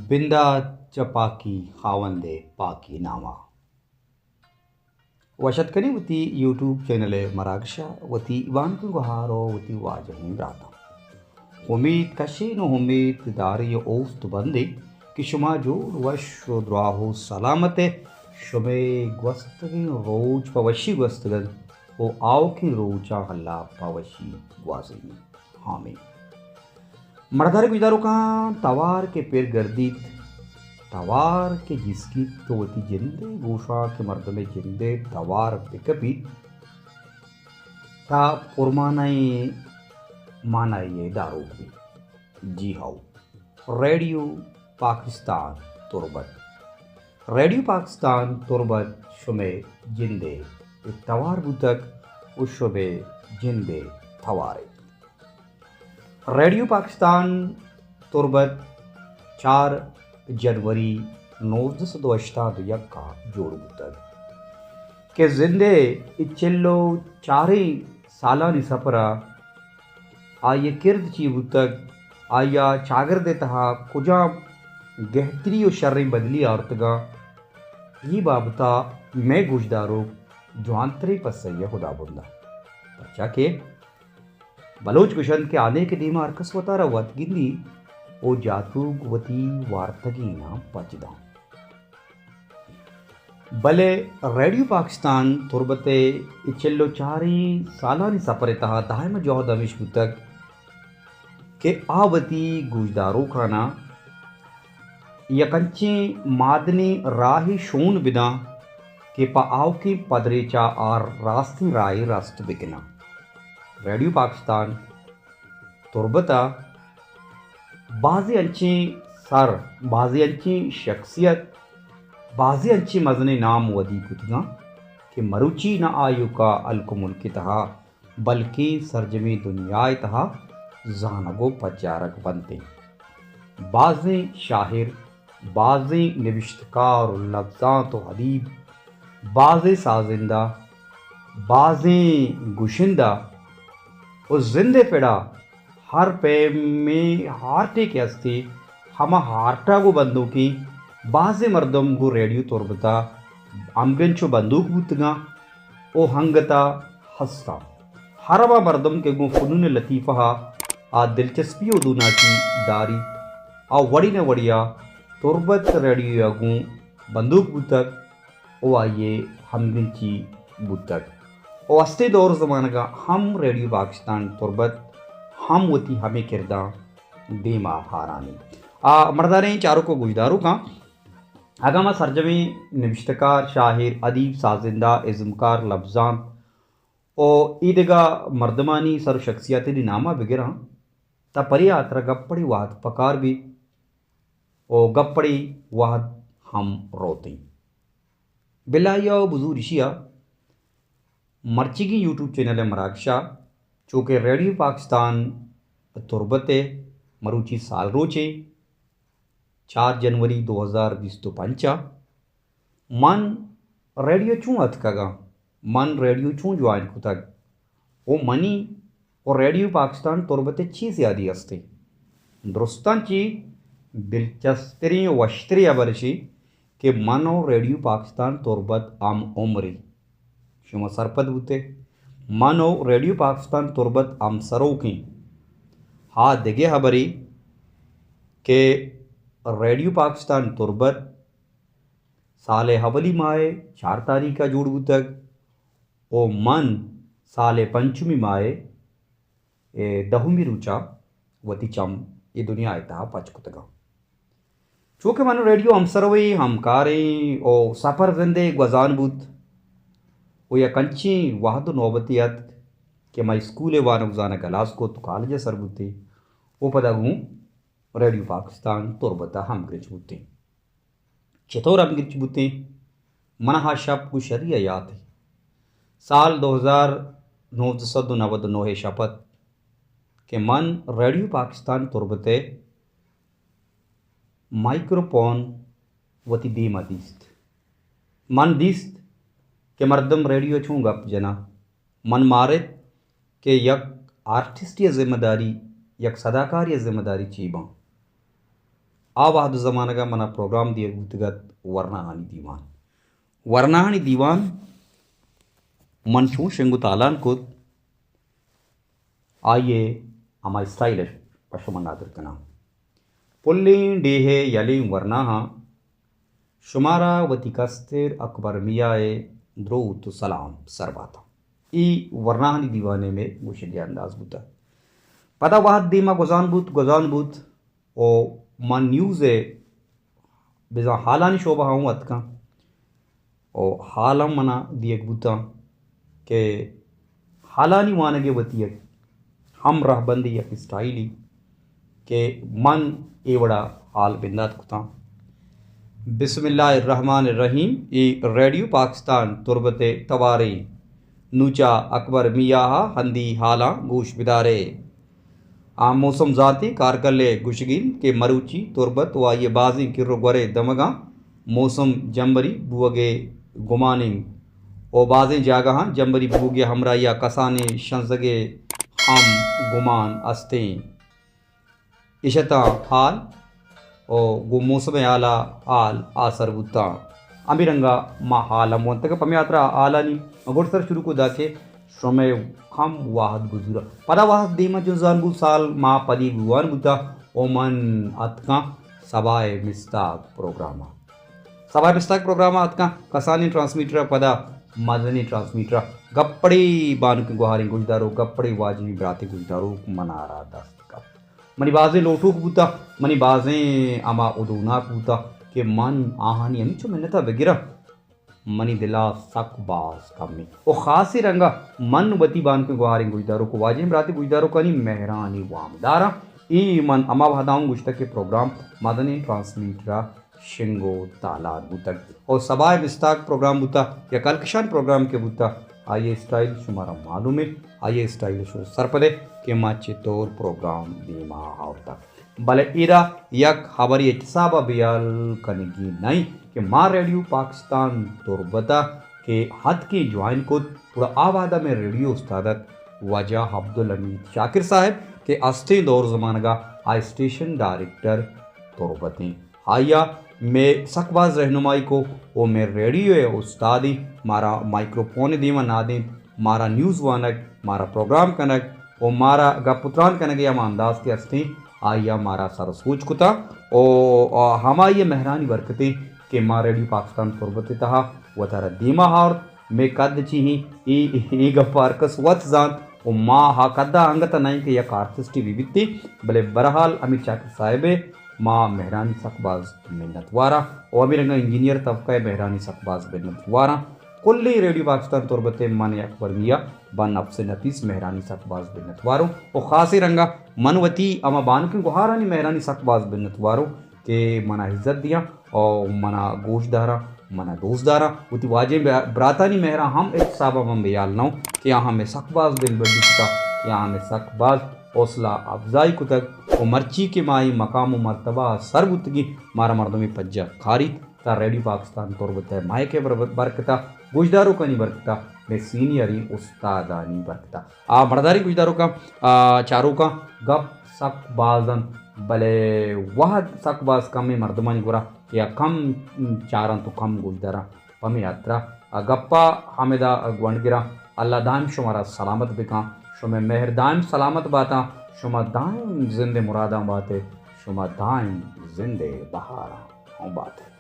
बिंदा चपाकी खावंदे पाकी नामा वशतकनी वती यूट्यूब चैनल मरागशा वती इवान को गहारो वती वाजहिन राता उम्मीद कशी न उम्मीद दारी ओस्त बंदे कि शुमा जोड़ वश द्राहो सलामत शुमे ग्वस्तगी रोज पवशी ग्वस्तगन ओ आओ की रोचा हल्ला पवशी ग्वाजी हामी मर्दारे गुजारो का तवार के पेर गर्दी तवार के जिसकी तो वती जिंदे गोशा के मर्द में जिंदे तवार पिकपी ता पुरमानाई मानाइए दारू की जी हाउ रेडियो पाकिस्तान तुरबत रेडियो पाकिस्तान तुरबत शुमे जिंदे तवार बुतक उस शुबे जिंदे थवारे रेडियो पाकिस्तान तुरबत 4 जनवरी 1982 का जोड़ बुतक के जिंदे इच्चिल्लो 4 सालानी सफरा आये किर्द ची बुतक आया चागर दे तहा कुजा गहतरी और शर्री बदली औरतगा ये बाबता मैं गुजदारो जवानतरे पसैया खुदा बुंदा बच्चा के बलोच कुशन के आने के दीमा अरकस वतारा वत गिंदी ओ जातू वती वार्तगी ना पचदा भले रेडियो पाकिस्तान तुरबते इचल्लो 4 सालानी सफर तहा दायम जोहद अमिश तक के आवती गुजदारो खाना यकंची मादनी राही शून बिना के पाव की पदरेचा और रास्ती राय रास्त बिकना रेडियो पाकिस्तान तुरबता बाजी अंची सर बाजी अंची शख्सियत बाजी अंची मजने नाम वदी कुतगा कि मरुची न आयु का अलकुमुल की तहा बल्कि सरजमी दुनिया तहा जानगो पचारक बनते बाजी शाहिर बाजी निविश्तकार लफ्ज़ां तो हदीब बाजी साजिंदा बाजी गुशिंदा उस जिंदे पेड़ा हर पे में हार्टे के अस्ती हम हार्टा को बंदूकी बाजे मर्दम को रेडियो तोरबता अम्बेंचो बंदूक बुतगा ओ हंगता हस्ता हरवा मर्दम के गो फुनून लतीफ़ा आ दिलचस्पी उदूना की दारी आ वड़ी न वड़िया तुरबत रेडियो गो बंदूक बुतक ओ आइए हमगिंची बुतक ओ अस्ते दौर ज़माना का हम रेडियो पाकिस्तान तुरबत हम वती हमें किरदा बेमा हारानी मर्दारे चारों को गुजदारों का आगामा सरजमी निविश्तकार शाहिर अदीब साजिंदा इज़्मकार लफ्ज़ां ओ ईदगा मर्दमानी सर शख्सियत नामा वगैरह ता परी आतर गप्पड़ी वाहद पकार भी ओ गप्पड़ी वाहद हम रोती बिलाया बुजुर्शिया मर्चिगी यूट्यूब चैनल मरागशा चूँकि रेडियो पाकिस्तान तुरबते मरुची साल रोचे 4 जनवरी 2020 तो पंचा मन रेडियो चूँ अथकगा मन रेडियो चूँ ज्वाइन कुतग ओ मनी और रेडियो पाकिस्तान तुरबते चीज़ यादी अस्ते दुरुस्तांची दिलचस्पी वश्तरी अबरशी के मनो रेडियो पाकिस्तान तुरबत आम उम्री शुमा सरपद बुते मानो रेडियो पाकिस्तान तुरबत आम सरों की हा दिगे हबरी के रेडियो पाकिस्तान तुरबत साले हवली माए 4 तारीख का जुड़ तक ओ मन साले पंचमी माए दहुमी रुचा वती चम ये दुनिया आयता पचकुतगा चूँकि मानो रेडियो हम सरवई हम कारे ओ सफ़र जिंदे गजान बुत वो या कंची वाहद नौबतियत के मैं स्कूल वान जाना गलास को तो कॉलेज सरबुते वो पदागू रेडियो पाकिस्तान तुरबता हम गिरचबुते चतौर हम गिरचबुते मनहा शब को शरिया याद है साल 1999 शपथ के मन रेडियो पाकिस्तान तुरबते माइक्रोफोन वती दीमा दीस्त मन दीस्त के मर्दम रेडियो छूँ गप जना मन मारे के यक आर्टिस्ट या जिम्मेदारी यक सदाकार या जिम्मेदारी चीबा आवाद ज़माना का मना प्रोग्राम दिए गुतगत वर्णाहानी दीवान वर्णाहानी दीवान मनशू शेंगु तालान को आइए अमा स्टाइलिश पशुमनादर कना पुल्ली डेहे यली वर्णाहा शुमारा वतिकस्तिर अकबर मियाए द्रोत सलाम सरबाता ई वर्णाहानी दीवाने में मुशलिया अंदाज बुता पता वाहद दीमा गोजान बुत ओ मन न्यूज़ है बिजा हालानी शोभा हूँ अतका ओ हालम मना दियक बुता के हालानी वानगे वतियक हम रहबंदी यक स्टाइली के मन एवड़ा हाल बिंदात कुता बिस्मिल्लाहिर्रहमानिर्रहीम ई रेडियो पाकिस्तान तुरबते तवारे नूचा अकबर मियाहा हंदी हाला गोश बिदारे आ मौसम ज़ाती कारकले गुशगिन के मरुची तुरबत व ये बाजी किर्रो गरे दमगा मौसम जंबरी बुगे गुमानिंग ओ बाजें जागहा जंबरी बुगे हमरा या कसाने शंसगे हम गुमान अस्ते इशता हाल ओ गु मौसम आला आल आसर बुता अमीरंगा मा हाल मोंतक पमयात्रा आलानी अगोड़सर शुरू को दाके श्रमे हम वाहद गुजरा पदा वाहद दीमा जो जानबू साल मा पदी गुवान बुता ओमन अतका सबाए मिस्ताक प्रोग्राम अतका कसानी ट्रांसमीटर पदा मदनी ट्रांसमीटर गप्पड़ी बानु के गुहारी गुजदारो गप्पड़ी वाजनी ब्राते गुजदारो मनारा दस्तक मनी बाजे लोटू बुता मनी बाजे अमा उदोना बुता के मन आहानी अमी चो मिन्नता वगैरह मनी दिला सकबाज कमी ओ खासी रंगा मन वती बान के गुहारी गुजदारों को वाजिम राती गुजदारों कनी मेहरानी वामदारा ई मन अमा भादाऊं गुश्ता के प्रोग्राम मदनी ट्रांसमीटरा शिंगो तालार बुतक और सबाए विस्ताक प्रोग्राम बुता या कलकशान प्रोग्राम के बुता आइए स्टाइल शुमारा मालूम है आइए स्टाइल शो सरपदे के माचे तौर प्रोग्राम दीमा आवता भले इरा यक हमारी इच्छाबा बियाल कनेगी नहीं कि माँ रेडियो पाकिस्तान तुरबता के हद की ज्वाइन को पूरा आवादा में रेडियो उस्तादत वजह अब्दुल हमीद शाकिर साहब के अस्ते दौर ज़मानगा आई स्टेशन डायरेक्टर तुरबतें हाया में सकबाज रहनुमाई को वो में रेडियो है उस्तादी मारा माइक्रोफोन दीमा नादिन मारा न्यूज़ वानक मारा प्रोग्राम कनक वो मारा गपुत्रान कनक या अंदाज के अस्ते आया मारा सर सूच कुता ओ हमारी मेहरानी बरकते के माँ रेडियो पाकिस्तान तुरबते तहा व तारा दीमा हार में कद चीही ई गफारकस वत जान ओ माँ हा कदा अंगत नहीं के यक आर्टिस्टी विविधि भले बरहाल अमीर शाकिर साहिबे माँ मेहरानी सकबाज मिन्नतवारा और अमीर इंजीनियर तबका मेहरानी सकबाज मिन्नतवारा कुल्ली रेडियो पाकिस्तान तुरबते मन अकबर मिया बन अफसे नफीस मेहरानी सकबाज बिन्नतवारो और खासी रंगा मनवती अमा बान के गुहारानी मेहरानी सकबाज बिन्नतवारो के मना इज्जत दिया और मना गोशदारा मना दोस्तदारा उति वाजे ब्रातानी मेहरा हम एक साबा हम बयाल नौ कि यहाँ में सकबाज दिल बड़ी कुता यहाँ में सकबाज हौसला अफजाई कुतक और मर्ची के माई मकाम मरतबा सरबुतगी मारा मर्दमी पज्जा खारी ता रेडियो पाकिस्तान तुरबते माए के बरकता गुजदारों का नहीं बरकता में सीनियरी उस्तादानी बरकता आ मर्दारी गुजदारों का चारों का गप सकबाजन भले वह सकबाज कम में मर्दमानी गुरा या कम चारन तो कम गुजदारा पमे यात्रा गप्पा हामिदा ग्वंडगिरा अल्लाह दाइम शुमारा सलामत बिका शुमे मेहर दाइम सलामत बाता शुमा दाइम जिंदे मुरादा बाते शुमा दाइम जिंदे बहारा बात है।